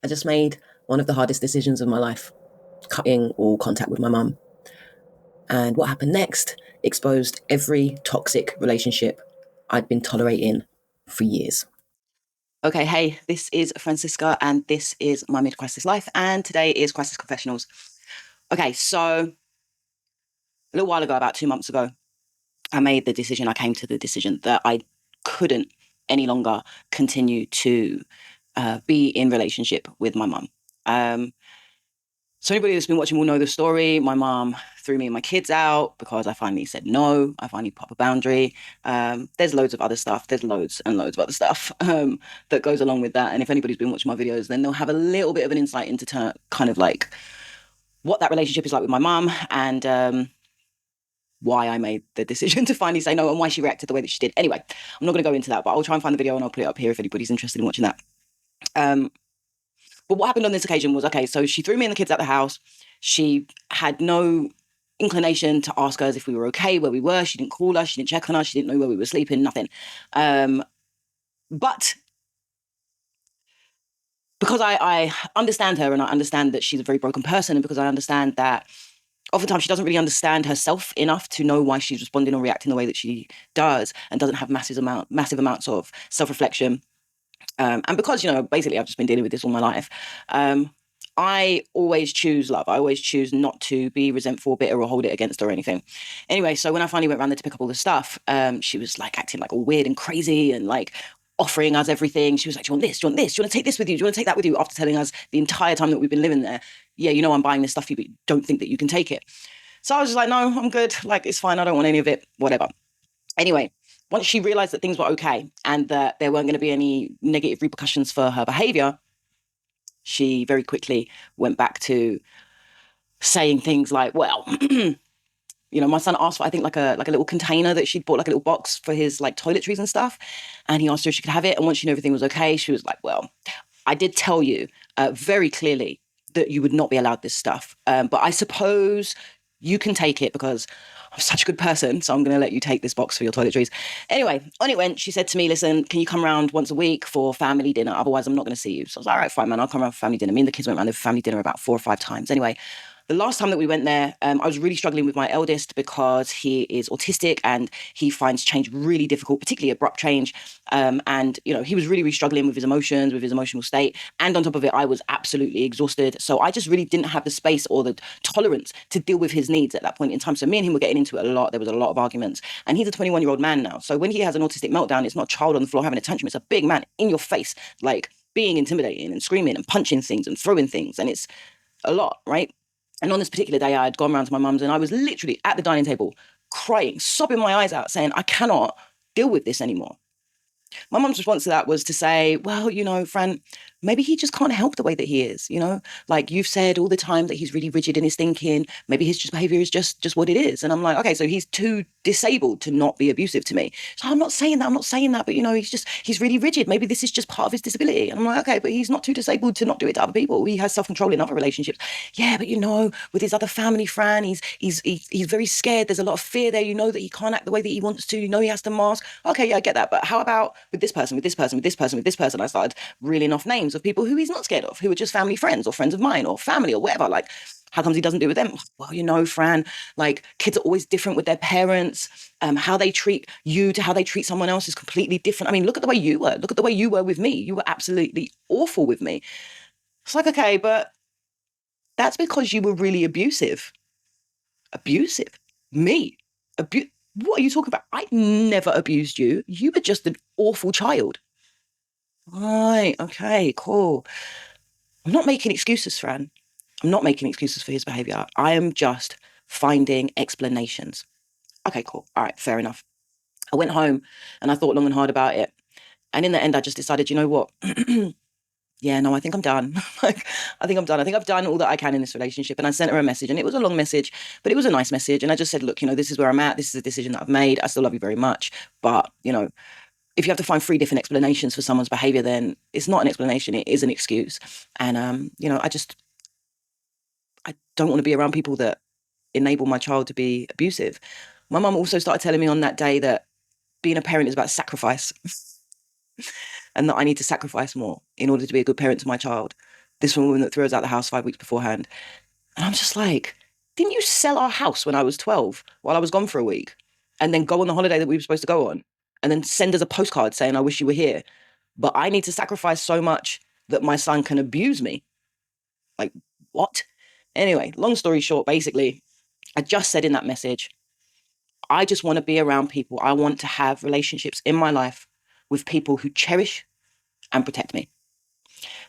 I just made one of the hardest decisions of my life, cutting all contact with my mum. And what happened next exposed every toxic relationship I'd been tolerating for years. Okay, hey, this is Francisca and this is my mid-crisis life, and today is Crisis Confessionals. Okay, so a little while ago, about 2 months ago, I came to the decision that I couldn't any longer continue to be in relationship with my mum. So anybody that's been watching will know the story. My mom threw me and my kids out because I finally said no. I finally put up a boundary. There's loads of other stuff. There's loads and loads of other stuff that goes along with that. And if anybody's been watching my videos, then they'll have a little bit of an insight into kind of like what that relationship is like with my mom, and why I made the decision to finally say no, and why she reacted the way that she did. Anyway, I'm not going to go into that, but I'll try and find the video and I'll put it up here if anybody's interested in watching that. But what happened on this occasion was, okay, so she threw me and the kids out the house. She had no inclination to ask us if we were okay, where we were. She didn't call us. She didn't check on us. She didn't know where we were sleeping, nothing. But because I understand her, and I understand that she's a very broken person, and because I understand that oftentimes she doesn't really understand herself enough to know why she's responding or reacting the way that she does, and doesn't have massive amounts of self-reflection. And because, basically I've just been dealing with this all my life, I always choose love. I always choose not to be resentful, bitter, or hold it against her or anything. Anyway, so when I finally went around there to pick up all the stuff, she was like acting like all weird and crazy and like offering us everything. She was like, do you want this? Do you want this? Do you want to take this with you? Do you want to take that with you? After telling us the entire time that we've been living there, yeah, I'm buying this stuff for you, but don't think that you can take it. So I was just like, no, I'm good. Like, it's fine. I don't want any of it, whatever. Anyway, once she realized that things were okay and that there weren't going to be any negative repercussions for her behavior, she very quickly went back to saying things like, well, my son asked for, I think, like a little container that she'd bought, like a little box for his like toiletries and stuff. And he asked her if she could have it. And once she knew everything was okay, she was like, well, I did tell you very clearly that you would not be allowed this stuff. But I suppose you can take it because I'm such a good person, so I'm going to let you take this box for your toiletries. Anyway, on it went. She said to me, listen, can you come around once a week for family dinner? Otherwise, I'm not going to see you. So I was like, all right, fine, man, I'll come around for family dinner. Me and the kids went around there for family dinner about 4 or 5 times. Anyway, the last time that we went there, I was really struggling with my eldest because he is autistic and he finds change really difficult, particularly abrupt change. And he was really, really struggling with his emotions, with his emotional state. And on top of it, I was absolutely exhausted. So I just really didn't have the space or the tolerance to deal with his needs at that point in time. So me and him were getting into it a lot. There was a lot of arguments. And he's a 21-year-old man now. So when he has an autistic meltdown, it's not a child on the floor having a tantrum. It's a big man in your face, like being intimidating and screaming and punching things and throwing things. And it's a lot, right? And on this particular day, I had gone round to my mum's and I was literally at the dining table crying, sobbing my eyes out, saying, I cannot deal with this anymore. My mum's response to that was to say, well, Fran, maybe he just can't help the way that he is, like you've said all the time that he's really rigid in his thinking. Maybe his behavior is just what it is. And I'm like, okay, so he's too disabled to not be abusive to me. So I'm not saying that, but he's really rigid. Maybe this is just part of his disability. And I'm like, okay, but he's not too disabled to not do it to other people. He has self-control in other relationships. Yeah, but with his other family, Fran, he's very scared. There's a lot of fear there. That he can't act the way that he wants to. He has to mask. Okay, yeah, I get that. But how about with this person, with this person, with this person, with this person? I started reeling off names of people who he's not scared of, who are just family friends or friends of mine or family or whatever. Like, how comes he doesn't do it with them? Well, Fran, like kids are always different with their parents. How they treat you to how they treat someone else is completely different. I mean, look at the way you were. Look at the way you were with me. You were absolutely awful with me. It's like, okay, but that's because you were really abusive. Abusive? Me? What are you talking about? I never abused you. You were just an awful child. Right, okay, cool. I'm not making excuses, Fran. I'm not making excuses for his behavior. I am just finding explanations. Okay, cool. All right, fair enough. I went home and I thought long and hard about it. And in the end, I just decided, you know what? Yeah, no, I think I'm done. I think I'm done. I think I've done all that I can in this relationship. And I sent her a message, and it was a long message, but it was a nice message. And I just said, look, this is where I'm at. This is a decision that I've made. I still love you very much. But, if you have to find 3 different explanations for someone's behavior, then it's not an explanation. It is an excuse. And, I don't want to be around people that enable my child to be abusive. My mum also started telling me on that day that being a parent is about sacrifice and that I need to sacrifice more in order to be a good parent to my child. this woman that threw us out the house 5 weeks beforehand. And I'm just like, didn't you sell our house when I was 12 while I was gone for a week? And then go on the holiday that we were supposed to go on? And then send us a postcard saying, I wish you were here. But I need to sacrifice so much that my son can abuse me. Like, what? Anyway, long story short, basically, I just said in that message, I just want to be around people. I want to have relationships in my life with people who cherish and protect me.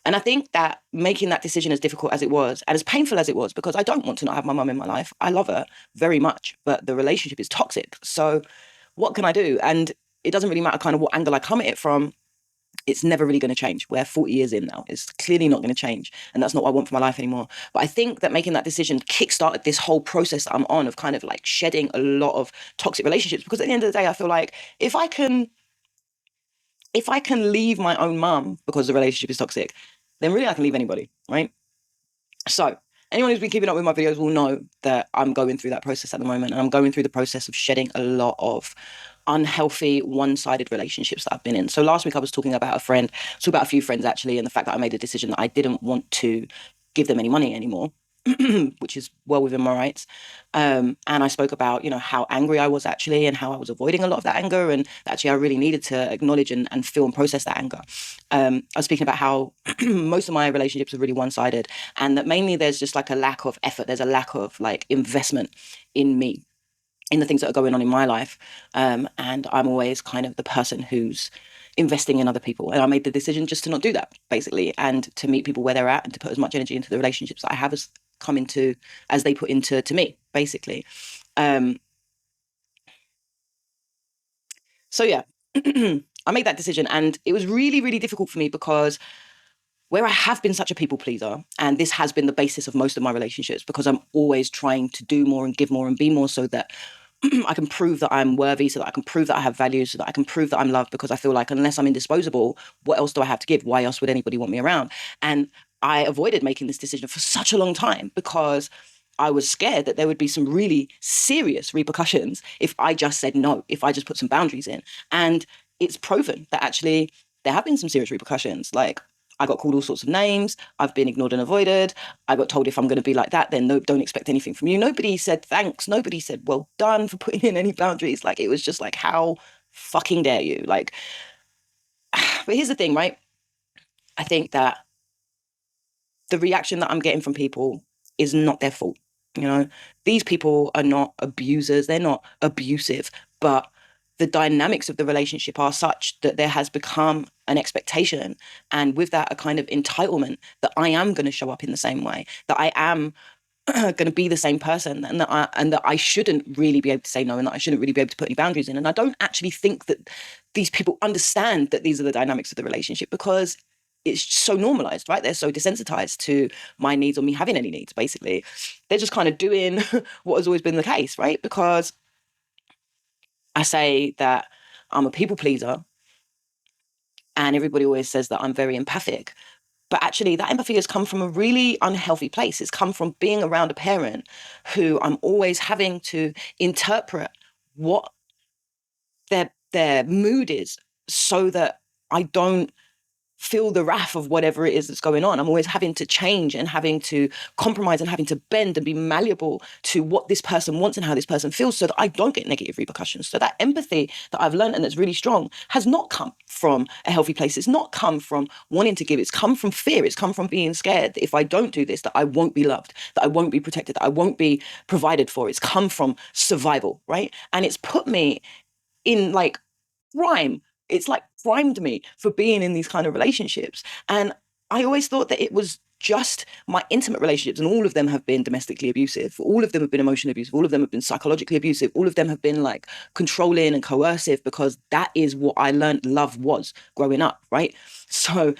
And I think that making that decision, as difficult as it was and as painful as it was, because I don't want to not have my mum in my life. I love her very much, but the relationship is toxic. So what can I do? And it doesn't really matter kind of what angle I come at it from. It's never really going to change. We're 40 years in now. It's clearly not going to change. And that's not what I want for my life anymore. But I think that making that decision kickstarted this whole process that I'm on of kind of like shedding a lot of toxic relationships. Because at the end of the day, I feel like if I can leave my own mum because the relationship is toxic, then really I can leave anybody, right? So anyone who's been keeping up with my videos will know that I'm going through that process at the moment. And I'm going through the process of shedding a lot of unhealthy, one-sided relationships that I've been in. So last week I was talking about a few friends actually, and the fact that I made a decision that I didn't want to give them any money anymore, which is well within my rights. And I spoke about, how angry I was actually and how I was avoiding a lot of that anger. And actually I really needed to acknowledge and feel and process that anger. I was speaking about how most of my relationships are really one-sided, and that mainly there's just like a lack of effort. There's a lack of like investment in me, in the things that are going on in my life. And I'm always kind of the person who's investing in other people. And I made the decision just to not do that, basically, and to meet people where they're at and to put as much energy into the relationships that I have as they put into me, basically. So yeah, I made that decision, and it was really, really difficult for me because where I have been such a people pleaser, and this has been the basis of most of my relationships, because I'm always trying to do more and give more and be more so that I can prove that I'm worthy, so that I can prove that I have value, so that I can prove that I'm loved, because I feel like unless I'm indisposable, what else do I have to give? Why else would anybody want me around? And I avoided making this decision for such a long time because I was scared that there would be some really serious repercussions if I just said no, if I just put some boundaries in. And it's proven that actually there have been some serious repercussions. Like, I got called all sorts of names. I've been ignored and avoided. I got told if I'm going to be like that, then no, don't expect anything from you. Nobody said thanks. Nobody said well done for putting in any boundaries. Like, it was just like, how fucking dare you? Like, but here's the thing, right? I think that the reaction that I'm getting from people is not their fault. These people are not abusers. They're not abusive, but the dynamics of the relationship are such that there has become an expectation, and with that, a kind of entitlement that I am going to show up in the same way, that I am going to be the same person, and that I shouldn't really be able to say no, and that I shouldn't really be able to put any boundaries in. And I don't actually think that these people understand that these are the dynamics of the relationship, because it's so normalized, right? They're so desensitized to my needs or me having any needs, basically. They're just kind of doing what has always been the case, right? Because I say that I'm a people pleaser, and everybody always says that I'm very empathic. But actually, that empathy has come from a really unhealthy place. It's come from being around a parent who I'm always having to interpret what their mood is, so that I don't feel the wrath of whatever it is that's going on. I'm always having to change and having to compromise and having to bend and be malleable to what this person wants and how this person feels, so that I don't get negative repercussions. So that empathy that I've learned and that's really strong has not come from a healthy place. It's not come from wanting to give. It's come from fear. It's come from being scared that if I don't do this, that I won't be loved, that I won't be protected, that I won't be provided for. It's come from survival, right? And it's put me in like crime. It's like primed me for being in these kind of relationships. And I always thought that it was just my intimate relationships, and all of them have been domestically abusive. All of them have been emotionally abusive. All of them have been psychologically abusive. All of them have been like controlling and coercive, because that is what I learned love was growing up, right? So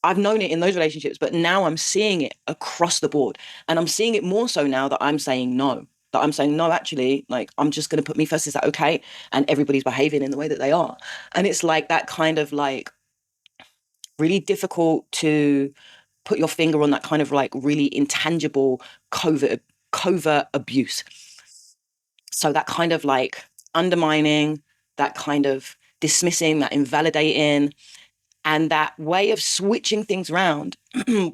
I've known it in those relationships, but now I'm seeing it across the board. And I'm seeing it more so now that I'm saying no. That I'm saying, no, actually, like, I'm just going to put me first. Is that okay? And everybody's behaving in the way that they are. And it's like that kind of like really difficult to put your finger on, that kind of like really intangible covert abuse. So that kind of like undermining, that kind of dismissing, that invalidating. And that way of switching things around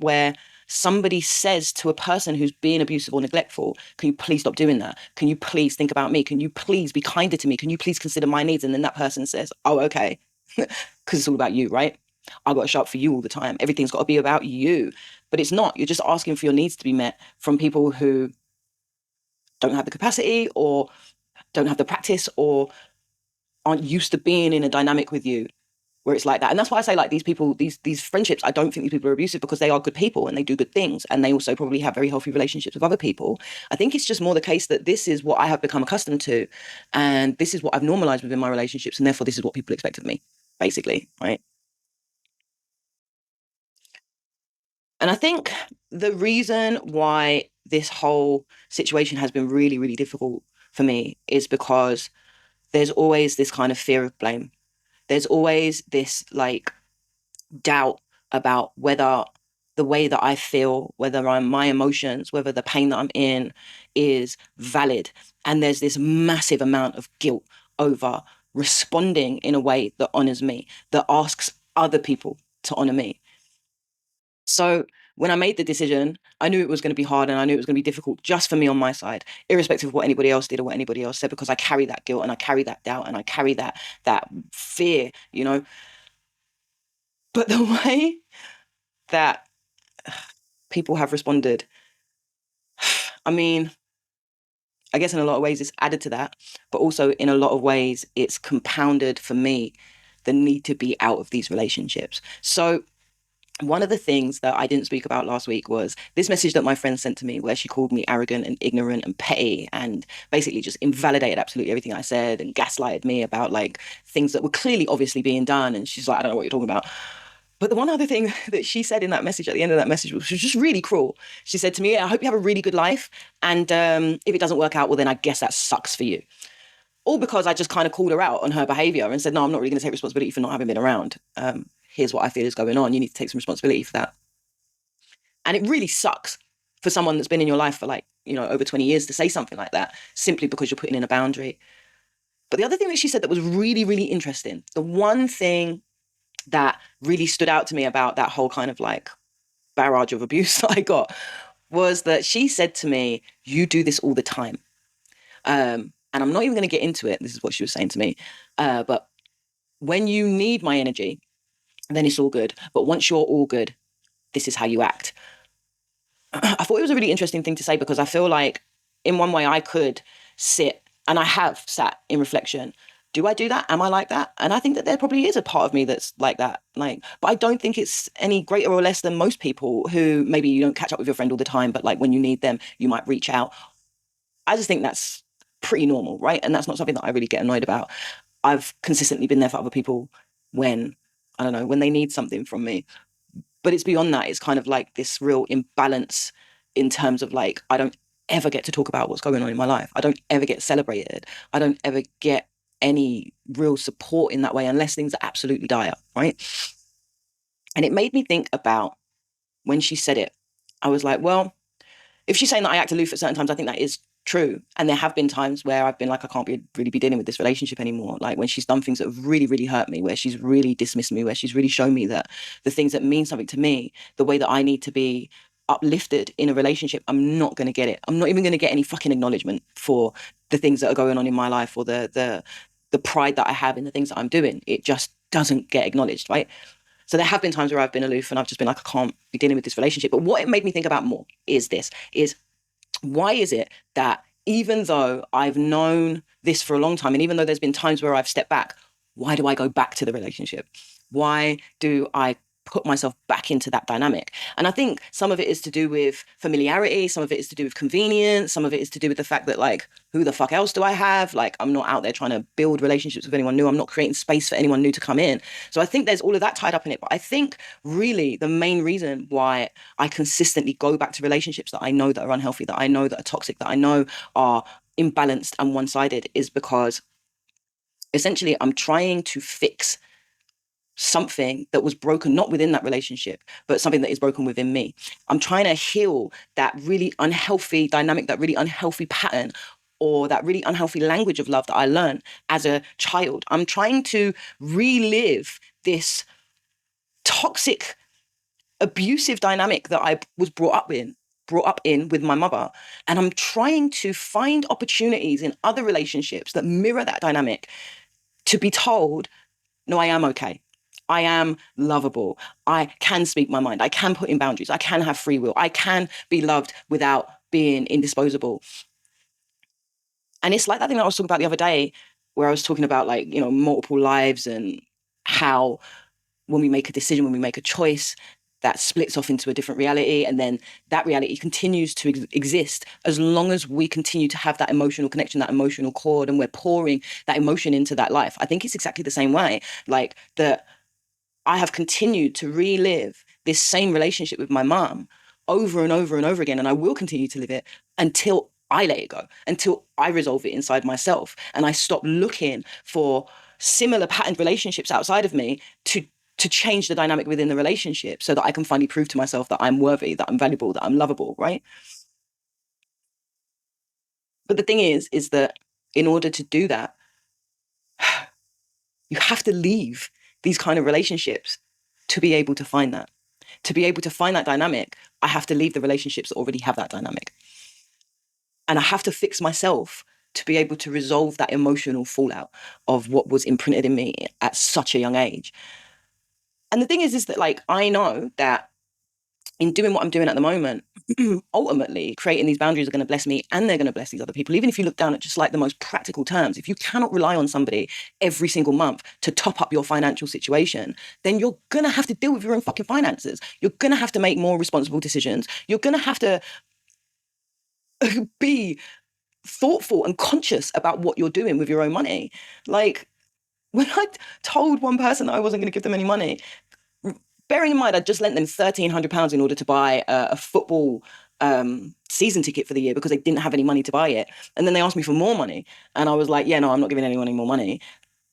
where somebody says to a person who's being abusive or neglectful, can you please stop doing that? Can you please think about me? Can you please be kinder to me? Can you please consider my needs? And then that person says, oh, okay, because it's all about you, right? I've got to show up for you all the time. Everything's got to be about you. But it's not. You're just asking for your needs to be met from people who don't have the capacity or don't have the practice or aren't used to being in a dynamic with you where it's like that. And that's why I say, like, these people, these friendships, I don't think these people are abusive because they are good people and they do good things. And they also probably have very healthy relationships with other people. I think it's just more the case that this is what I have become accustomed to. And this is what I've normalized within my relationships. And therefore, this is what people expect of me, basically, right? And I think the reason why this whole situation has been really, really difficult for me is because there's always this kind of fear of blame. There's always this like doubt about whether the way that I feel, whether my emotions, whether the pain that I'm in is valid. And there's this massive amount of guilt over responding in a way that honors me, that asks other people to honor me. So when I made the decision, I knew it was going to be hard and I knew it was going to be difficult just for me on my side, irrespective of what anybody else did or what anybody else said, because I carry that guilt and I carry that doubt and I carry that fear, you know. But the way that people have responded, I mean, I guess in a lot of ways it's added to that, but also in a lot of ways it's compounded for me the need to be out of these relationships. So one of the things that I didn't speak about last week was this message that my friend sent to me where she called me arrogant and ignorant and petty and basically just invalidated absolutely everything I said and gaslighted me about like things that were clearly obviously being done. And she's like, I don't know what you're talking about. But the one other thing that she said in that message at the end of that message was just really cruel. She said to me, I hope you have a really good life. And if it doesn't work out, well, then I guess that sucks for you. All because I just kind of called her out on her behavior and said, no, I'm not really going to take responsibility for not having been around. Here's what I feel is going on. You need to take some responsibility for that. And it really sucks for someone that's been in your life for like, you know, over 20 years to say something like that simply because you're putting in a boundary. But the other thing that she said that was really, really interesting, the one thing that really stood out to me about that whole kind of like barrage of abuse that I got was that she said to me, you do this all the time. And I'm not even going to get into it. This is what she was saying to me. But when you need my energy, then it's all good. But once you're all good, this is how you act. I thought it was a really interesting thing to say because I feel like in one way I could sit, and I have sat in reflection. Do I do that? Am I like that? And I think that there probably is a part of me that's like that. Like, but I don't think it's any greater or less than most people who maybe you don't catch up with your friend all the time, but like when you need them, you might reach out. I just think that's pretty normal, right? And that's not something that I really get annoyed about. I've consistently been there for other people when, I don't know, when they need something from me. But it's beyond that. It's kind of like this real imbalance in terms of like, I don't ever get to talk about what's going on in my life. I don't ever get celebrated. I don't ever get any real support in that way unless things are absolutely dire, right? And it made me think about when she said it. I was like, well, if she's saying that I act aloof at certain times, I think that is true. And there have been times where I've been like, I can't really be dealing with this relationship anymore. Like when she's done things that have really, really hurt me, where she's really dismissed me, where she's really shown me that the things that mean something to me, the way that I need to be uplifted in a relationship, I'm not going to get it. I'm not even going to get any fucking acknowledgement for the things that are going on in my life or the pride that I have in the things that I'm doing. It just doesn't get acknowledged, right? So there have been times where I've been aloof and I've just been like, I can't be dealing with this relationship. But what it made me think about more is why is it that even though I've known this for a long time, and even though there's been times where I've stepped back, why do I go back to the relationship? Why do I put myself back into that dynamic? And I think some of it is to do with familiarity, some of it is to do with convenience, some of it is to do with the fact that like, who the fuck else do I have? Like, I'm not out there trying to build relationships with anyone new. I'm not creating space for anyone new to come in. So I think there's all of that tied up in it. But I think really the main reason why I consistently go back to relationships that I know that are unhealthy, that I know that are toxic, that I know are imbalanced and one-sided is because essentially I'm trying to fix something that was broken, not within that relationship, but something that is broken within me. I'm trying to heal that really unhealthy dynamic, that really unhealthy pattern, or that really unhealthy language of love that I learned as a child. I'm trying to relive this toxic, abusive dynamic that I was brought up in with my mother. And I'm trying to find opportunities in other relationships that mirror that dynamic to be told, no, I am okay. I am lovable. I can speak my mind. I can put in boundaries. I can have free will. I can be loved without being indisposable. And it's like that thing that I was talking about the other day, where I was talking about, like, you know, multiple lives, and how when we make a decision, when we make a choice, that splits off into a different reality. And then that reality continues to exist as long as we continue to have that emotional connection, that emotional cord, and we're pouring that emotion into that life. I think it's exactly the same way. Like, that I have continued to relive this same relationship with my mom over and over and over again. And I will continue to live it until I let it go, until I resolve it inside myself. And I stop looking for similar patterned relationships outside of me to change the dynamic within the relationship, so that I can finally prove to myself that I'm worthy, that I'm valuable, that I'm lovable, right? But the thing is that in order to do that, you have to leave these kind of relationships to be able to find that. To be able to find that dynamic, I have to leave the relationships that already have that dynamic. And I have to fix myself to be able to resolve that emotional fallout of what was imprinted in me at such a young age. And the thing is that, like, I know that in doing what I'm doing at the moment, ultimately creating these boundaries are going to bless me, and they're going to bless these other people. Even if you look down at just like the most practical terms, if you cannot rely on somebody every single month to top up your financial situation, then you're going to have to deal with your own fucking finances. You're going to have to make more responsible decisions. You're going to have to be thoughtful and conscious about what you're doing with your own money. Like, when I told one person that I wasn't going to give them any money, bearing in mind, I just lent them £1,300 in order to buy a football season ticket for the year, because they didn't have any money to buy it. And then they asked me for more money. And I was like, yeah, no, I'm not giving anyone any more money.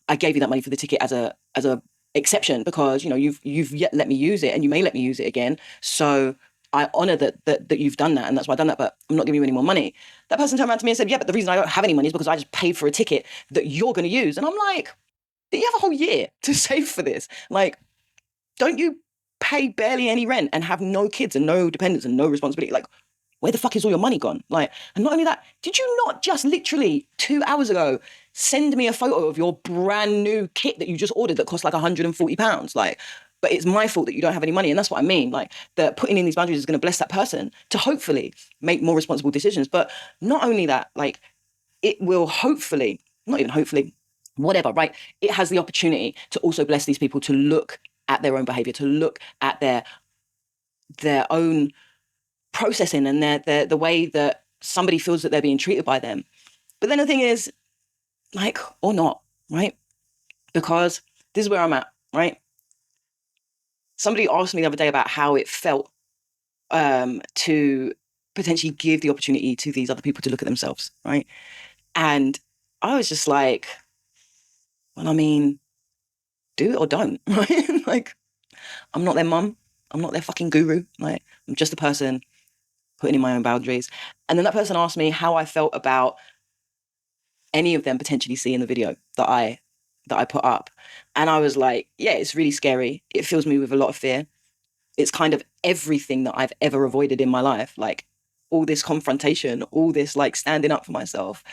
I gave you that money for the ticket as a exception, because, you know, you've yet let me use it, and you may let me use it again. So I honor that you've done that, and that's why I've done that, but I'm not giving you any more money. That person turned around to me and said, yeah, but the reason I don't have any money is because I just paid for a ticket that you're going to use. And I'm like, you have a whole year to save for this. Like, don't you pay barely any rent and have no kids and no dependents and no responsibility? Like, where the fuck is all your money gone? Like, and not only that, did you not just literally 2 hours ago send me a photo of your brand new kit that you just ordered that cost like £140? Like, but it's my fault that you don't have any money. And that's what I mean. Like, that putting in these boundaries is going to bless that person to hopefully make more responsible decisions. But not only that, like, it will hopefully, not even hopefully, whatever, right? It has the opportunity to also bless these people to look at their own behavior, to look at their own processing and the way that somebody feels that they're being treated by them. But then the thing is, like, or not, right? Because this is where I'm at, right? Somebody asked me the other day about how it felt to potentially give the opportunity to these other people to look at themselves, right? And I was just like, well, I mean, do it or don't, right? Like, I'm not their mum. I'm not their fucking guru. Like, I'm just a person putting in my own boundaries. And then that person asked me how I felt about any of them potentially seeing the video that I put up. And I was like, yeah, it's really scary. It fills me with a lot of fear. It's kind of everything that I've ever avoided in my life. Like, all this confrontation, all this, like, standing up for myself,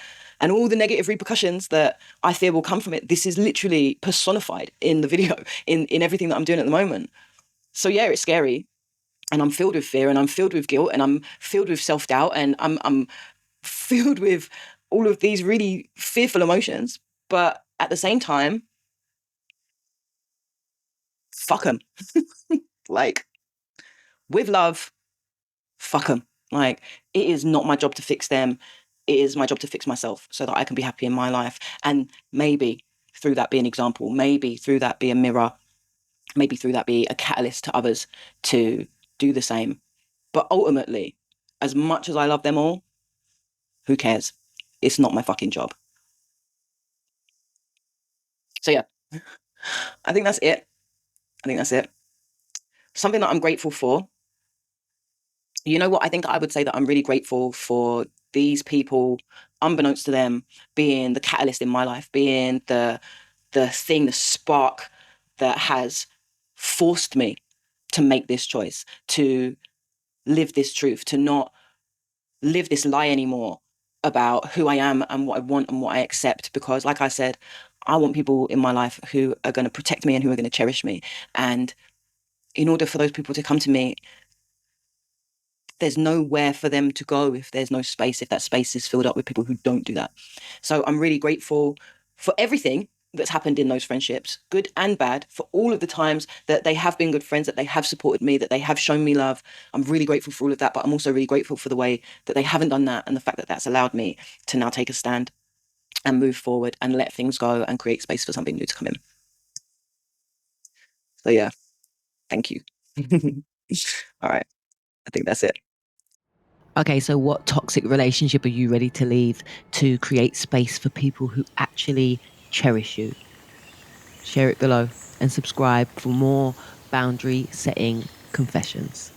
and all the negative repercussions that I fear will come from it. This is literally personified in the video, in everything that I'm doing at the moment. So yeah, it's scary. And I'm filled with fear, and I'm filled with guilt, and I'm filled with self-doubt, and I'm filled with all of these really fearful emotions. But at the same time, fuck them. Like, with love, fuck them. Like, it is not my job to fix them. It is my job to fix myself so that I can be happy in my life. And maybe through that be an example, maybe through that be a mirror, maybe through that be a catalyst to others to do the same. But ultimately, as much as I love them all, who cares? It's not my fucking job. So yeah, I think that's it. Something that I'm grateful for. You know what? I think I would say that I'm really grateful for these people, unbeknownst to them, being the catalyst in my life, being the thing, the spark that has forced me to make this choice, to live this truth, to not live this lie anymore about who I am and what I want and what I accept. Because like I said, I want people in my life who are going to protect me and who are going to cherish me. And in order for those people to come to me, there's nowhere for them to go if there's no space, if that space is filled up with people who don't do that. So I'm really grateful for everything that's happened in those friendships, good and bad, for all of the times that they have been good friends, that they have supported me, that they have shown me love. I'm really grateful for all of that, but I'm also really grateful for the way that they haven't done that and the fact that that's allowed me to now take a stand and move forward and let things go and create space for something new to come in. So yeah, thank you. All right, I think that's it. Okay, so what toxic relationship are you ready to leave to create space for people who actually cherish you? Share it below and subscribe for more boundary setting confessions.